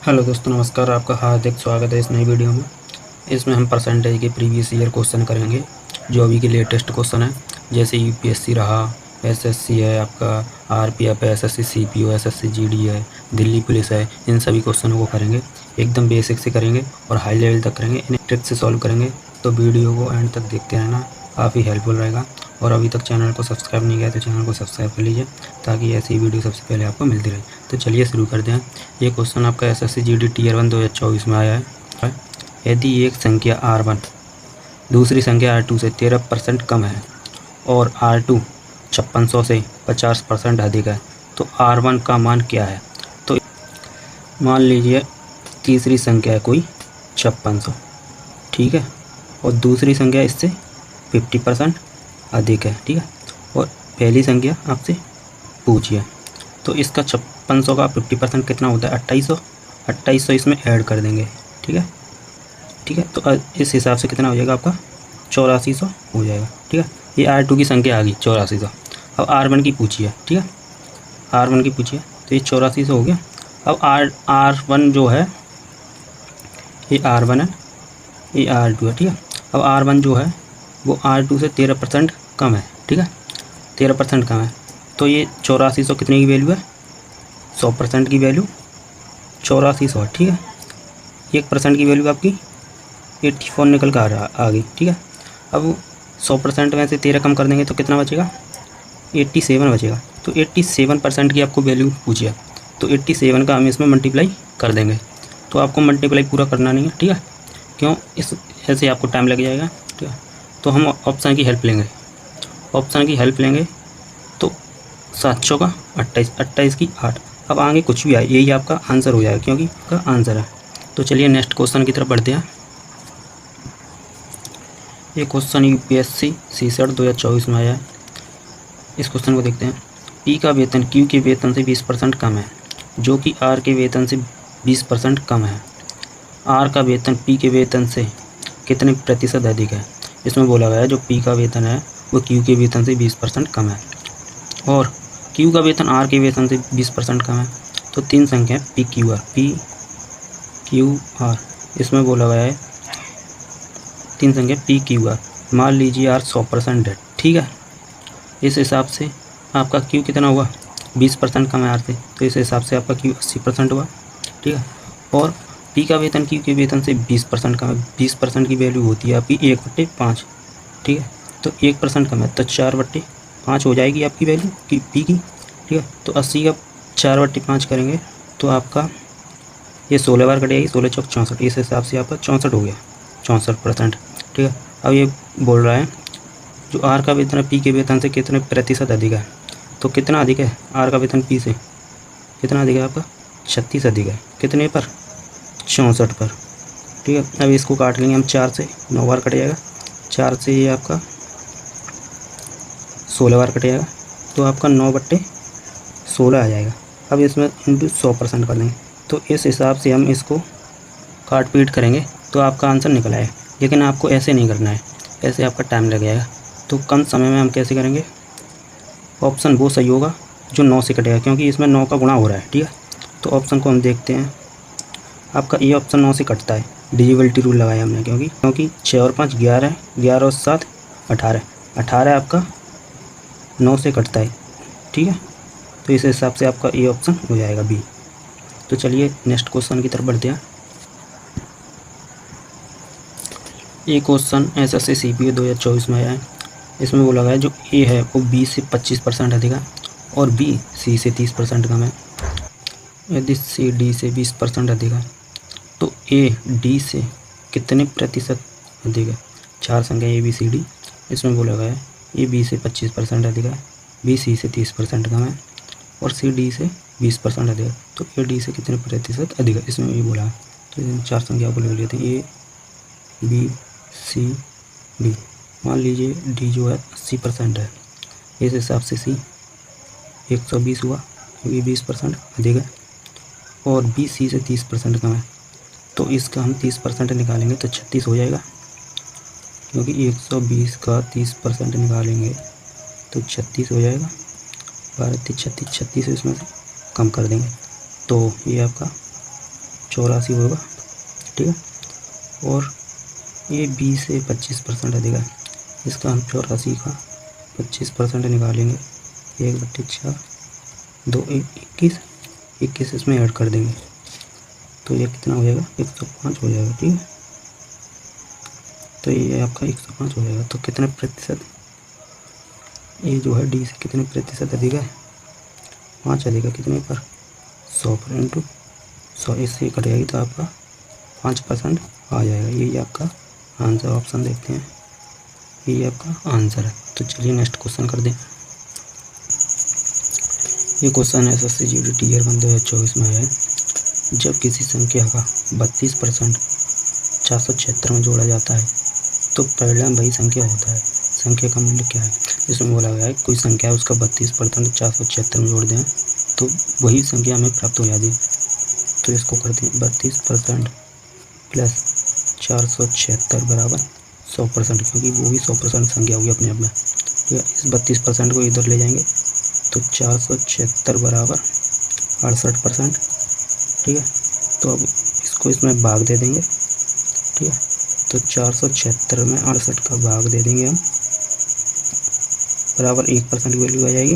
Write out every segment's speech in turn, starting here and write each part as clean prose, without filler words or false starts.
Hello दोस्तों, नमस्कार। आपका हार्दिक स्वागत है इस नई वीडियो में। इसमें हम परसेंटेज के प्रीवियस ईयर क्वेश्चन करेंगे, जो अभी के लेटेस्ट क्वेश्चन है। जैसे यूपीएससी रहा, एसएससी है, आपका आरपीएफ है, एसएससी सीपीओ, एसएससी जीडी है, दिल्ली पुलिस है। इन सभी क्वेश्चनों को करेंगे, एकदम बेसिक से करेंगे और हाई लेवल तक करेंगे। इन्हें ट्रिक से सॉल्व करेंगे, तो वीडियो को एंड तक देखते रहना, काफ़ी हेल्पफुल रहेगा। और अभी तक चैनल को सब्सक्राइब नहीं किया तो चैनल को सब्सक्राइब कर लीजिए, ताकि ऐसी वीडियो सबसे पहले आपको मिलती रहे। तो चलिए शुरू करते हैं। ये क्वेश्चन आपका एसएससी जीडी टीयर 1 2024 में आया है। यदि एक संख्या R1 दूसरी संख्या R2 से 13% कम है और R2 5600 से 50% अधिक है, तो R1 का मान क्या है? तो मान लीजिए तीसरी संख्या है कोई 5600, ठीक है, और दूसरी संख्या इससे 50% अधिक है, ठीक है, और पहली संख्या आपसे पूछिए। तो इसका 5600 का 50% कितना होता है? 2800। 2800 इसमें ऐड कर देंगे, ठीक है, ठीक है। तो इस हिसाब से कितना हो जाएगा आपका? 8400 हो जाएगा, ठीक है। ये R2 की संख्या आ गई 8400। अब R1 की पूछिए, ठीक है, R1 की पूछिए। तो ये 8400 हो गया। अब R1 जो है, ये R1 है, ये R2 है, ठीक है। अब R1 जो है वो R2 से 13% कम है, ठीक है, 13% कम है। तो ये 8400 कितने की वैल्यू है? 100% की वैल्यू 8400, ठीक है। 1% की वैल्यू आपकी 84 निकल कर आ गई, ठीक है। अब 100% में से 13 कम कर देंगे तो कितना बचेगा? 87 बचेगा। तो 87% की आपको वैल्यू पूछिए, तो 87 का हम इसमें मल्टीप्लाई कर देंगे। तो आपको मल्टीप्लाई पूरा करना नहीं है, ठीक है, क्यों? इस ऐसे आपको टाइम लग जाएगा, ठीक है। तो हम ऑप्शन की हेल्प लेंगे, ऑप्शन की हेल्प लेंगे। तो 700 का 28, 28 की 8। अब आगे कुछ भी आए, यही आपका आंसर हो जाएगा, क्योंकि इसका आंसर है। तो चलिए नेक्स्ट क्वेश्चन की तरफ बढ़ते हैं। ये क्वेश्चन यूपीएससी सीसेट 2024 में आया है। इस क्वेश्चन को देखते हैं। पी का वेतन क्यू के वेतन से 20% कम है, जो कि आर के वेतन से 20% कम है। आर का वेतन पी के वेतन से कितने प्रतिशत अधिक है? इसमें बोला गया है जो पी का वेतन है वो क्यू के वेतन से 20% कम है, और क्यू का वेतन आर के वेतन से 20% कम है। तो तीन संख्या P Q R, P Q R. इसमें बोला गया है तीन संख्या पी क्यू आर। मान लीजिए आर 100% है, ठीक है। इस हिसाब से आपका क्यू कितना हुआ? 20% कम है आर से, तो इस हिसाब से आपका क्यू 80% हुआ, ठीक है। और पी का वेतन क्यू के वेतन से 20% कम है। 20% की वैल्यू होती है आपकी 1/5, ठीक है। तो 1% कम है, तो 4/5 हो जाएगी आपकी वैल्यू की पी की, ठीक है। तो 80 का 4/5 करेंगे तो आपका ये 16 बार कटेगी, 16 चौक 64। इस हिसाब से आपका 64 हो गया, 64%, ठीक है। अब ये बोल रहा है जो आर का वेतन पी के वेतन से कितने प्रतिशत अधिक है। तो कितना अधिक है आर का वेतन पी से? कितना अधिक है आपका? 36 अधिक है। कितने पर? 64 पर, ठीक है। अब इसको काट लेंगे हम 4 से, 9 बार कट जाएगा। 4 से ये आपका 16 बार कट जाएगा, तो आपका 9/16 आ जाएगा। अब इसमें इंटू 100% कर देंगे, तो इस हिसाब से हम इसको काट पीट करेंगे तो आपका आंसर निकल आएगा। लेकिन आपको ऐसे नहीं करना है, ऐसे आपका टाइम लग जाएगा। तो कम समय में हम कैसे करेंगे? ऑप्शन वो सही होगा जो 9 से कटेगा, क्योंकि इसमें 9 का गुणा हो रहा है, ठीक है। तो ऑप्शन को हम देखते हैं। आपका ये ऑप्शन 9 से कटता है, डिविजिबिलिटी रूल लगाया हमने, क्योंकि 6 और 5 11 है, 11 और 7 18, 18 आपका 9 से कटता है, ठीक है। तो इस हिसाब से आपका ये ऑप्शन हो जाएगा बी। तो चलिए नेक्स्ट क्वेश्चन की तरफ बढ़ते हैं। ये क्वेश्चन एसएससी सीपीओ 2024 में आया है। इसमें बोला गया है जो ए है वो बी से 25% अधिक है और बी सी से 30% कम है। यदि सी डी से 20% अधिक है, तो ए डी से कितने प्रतिशत अधिक है? चार संख्या ए बी सी डी। इसमें बोला गया है ए बी से 25% अधिक है, बी सी से 30% कम है और सी डी से 20% अधिक है। तो ए डी से कितने प्रतिशत अधिक है, इसमें ये बोला है। तो इन चार संख्या को लिख लेते हैं, ए बी सी डी। मान लीजिए डी जो है 80% है, इस हिसाब से सी 120 हुआ, क्योंकि 20% अधिक है, और बी सी से 30% कम है। तो इसका हम 30% निकालेंगे तो 36 हो जाएगा, क्योंकि 120 का 30% निकालेंगे तो 36 हो जाएगा। 12 36 36 इसमें से कम कर देंगे तो ये आपका 84 होगा, ठीक है। और ये 20 से 25% अधिक है, इसका हम 84 का 25% निकालेंगे। 1/4, 2 21, 21 इसमें ऐड कर देंगे तो ये कितना हो जाएगा, 105 हो जाएगा, ठीक है। तो ये आपका 105 हो जाएगा। तो कितने प्रतिशत, ये जो है डी से कितने प्रतिशत अधिक है, 5 अधिक है, कितने पर, 100 इंटू 100, इससे कट जाएगी तो आपका 5% आ जाएगा। यही आपका आंसर, ऑप्शन देखते हैं, यही आपका आंसर है। तो चलिए नेक्स्ट क्वेश्चन कर दें। ये क्वेश्चन SSC GD ईयर 2024 में है। जब किसी संख्या का 32% 476 में जोड़ा जाता है तो परिणाम वही संख्या होता है, संख्या का मूल्य क्या है। इसमें बोला गया है कोई संख्या है, उसका 32% 476 में जोड़ दें तो वही संख्या हमें प्राप्त हो जाती है। तो इसको करते हैं 32% प्लस 476 बराबर 100%, क्योंकि वो भी 100% संख्या होगी अपने आप में, ठीक है। इस 32% को इधर ले जाएंगे तो 476 बराबर 68%, ठीक है। तो अब इसको इसमें भाग दे देंगे, ठीक है। तो 476 में 68 का भाग दे देंगे हम, बराबर 1% की वैल्यू आ जाएगी।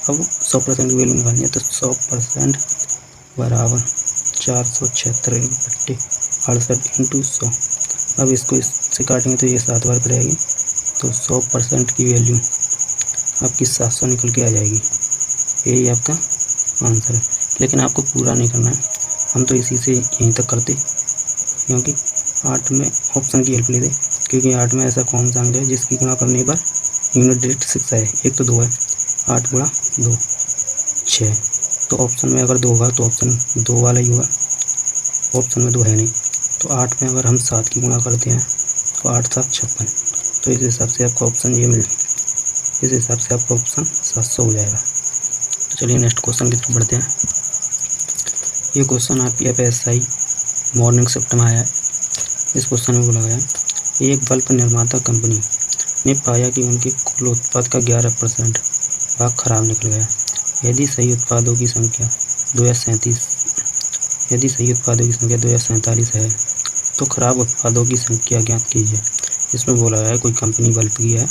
अब 100% की वैल्यू निकालनी है तो 100% बराबर 476 68 इंटू 100। अब इसको इससे काटेंगे तो ये 7 बार कटेगी, तो 100% की वैल्यू आपकी 700 निकल के आ जाएगी। यही आपका आंसर है। लेकिन आपको पूरा नहीं करना है, हम तो इसी से यहीं तक करते, क्योंकि 8 में ऑप्शन की हेल्प लेते, क्योंकि 8 में ऐसा कौन सा अंक है जिसकी गुणा करने पर यूनिट डिजिट 6 है, एक तो 2 है, 8 गुणा 2 6। तो ऑप्शन में अगर 2 होगा तो ऑप्शन 2 वाला ही होगा, ऑप्शन में 2 है नहीं। तो 8 में अगर हम 7 की गुणा करते हैं तो 8 7 56, तो इस हिसाब से आपका ऑप्शन ये मिल, इस हिसाब से आपका ऑप्शन 700 हो जाएगा। तो चलिए नेक्स्ट क्वेश्चन की तरफ बढ़ते हैं। ये क्वेश्चन आपकी FSI मॉर्निंग शिफ्ट में आया है। इस क्वेश्चन में बोला गया है एक बल्ब निर्माता कंपनी ने पाया कि उनके कुल उत्पाद का 11% भाग खराब निकल गया। यदि सही उत्पादों की संख्या 2047 है तो खराब उत्पादों की संख्या ज्ञात कीजिए। इसमें बोला गया है कोई कंपनी बल्ब की है,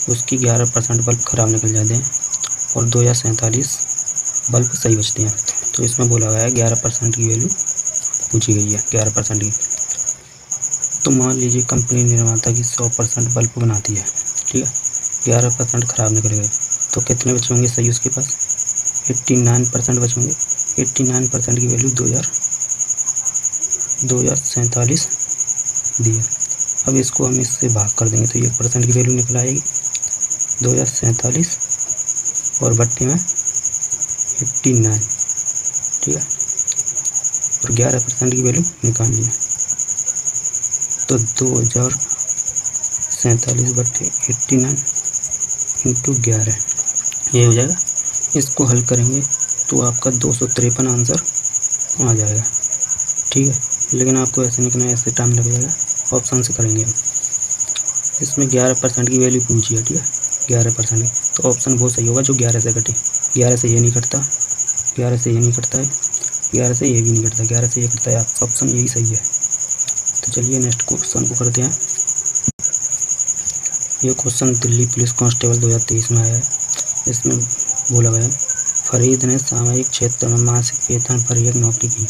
उसकी 11% बल्ब खराब निकल जाते हैं और 2047 बल्ब सही बचते हैं। तो इसमें बोला गया है 11% की वैल्यू पूछी गई है, 11% की। तो मान लीजिए कंपनी निर्माता की 100% बल्ब बनाती है, ठीक है, 11% खराब निकल गए, तो कितने बचे होंगे सही उसके पास, 89% बचे होंगे। 89% की वैल्यू 2047 दी है। अब इसको हम इससे भाग कर देंगे तो 1% की वैल्यू निकल आएगी, 2047 और बट्टे में 89, ठीक है, और 11% की वैल्यू निकालनी है। तो 2047 बट्टे 89 इंटू 11 ये हो जाएगा। इसको हल करेंगे तो आपका 253 आंसर आ जाएगा, ठीक है। लेकिन आपको ऐसे निकलना है, ऐसे टाइम लग जाएगा, ऑप्शन से करेंगे हम। इसमें 11% की वैल्यू पूछी है, ठीक है, 11% की, तो ऑप्शन वो सही होगा जो 11 से कटे। 11 से ये नहीं कटता, 11 से ये नहीं कटता है, 11 से ये भी नहीं कटता, 11 से ये कटता है, आपका ऑप्शन यही सही है। तो चलिए नेक्स्ट क्वेश्चन को करते हैं। ये क्वेश्चन दिल्ली पुलिस कांस्टेबल 2023 में आया है। इसमें बोला गया फरीद ने सामाजिक क्षेत्र में मासिक वेतन पर एक नौकरी की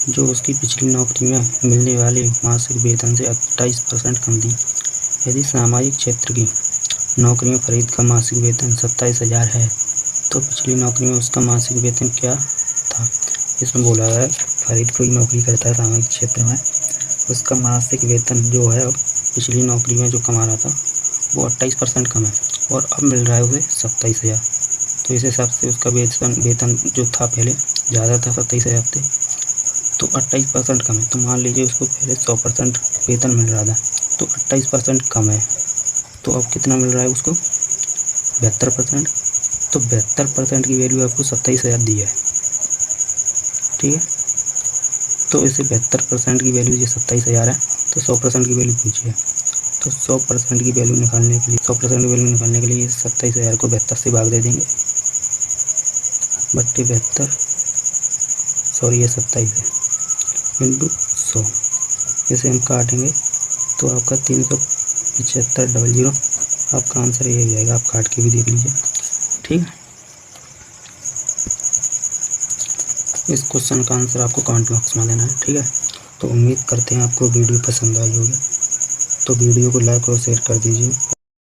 जो उसकी पिछली नौकरी में मिलने वाले मासिक वेतन से 28% कम थी। यदि सामाजिक क्षेत्र की नौकरी में फरीद का मासिक वेतन 27,000 है तो पिछली नौकरी में उसका मासिक वेतन क्या था। इसमें बोला है फरीद कोई नौकरी करता है सामाजिक क्षेत्र में, उसका मासिक वेतन जो है पिछली नौकरी में जो कमा रहा था वो 28% कम है और अब मिल रहा है उसे 27,000। तो इस हिसाब से उसका वेतन जो था पहले ज़्यादा था, 27,000 थे, तो 28% कम है। तो मान लीजिए उसको पहले 100% वेतन मिल रहा था तो 28% कम है, तो अब कितना मिल रहा है उसको 72%। तो 72% की वैल्यू आपको 27,000 दी है, ठीक है। तो इसे 72% की वैल्यू ये 27,000 है, तो 100% की वैल्यू पूछिए। तो 100% की वैल्यू निकालने के लिए 100% की वैल्यू निकालने के लिए 27,000 को 72 से भाग दे देंगे, बट्टे 72, सॉरी ये 27 है, इंटू 100, इसे हम काटेंगे तो आपका 375,00 आपका आंसर ये हो जाएगा। आप काट के भी देख लीजिए, ठीक है। इस क्वेश्चन का आंसर आपको कमेंट बॉक्स में देना है, ठीक है। तो उम्मीद करते हैं आपको वीडियो पसंद आई होगी, तो वीडियो को लाइक और शेयर कर दीजिए।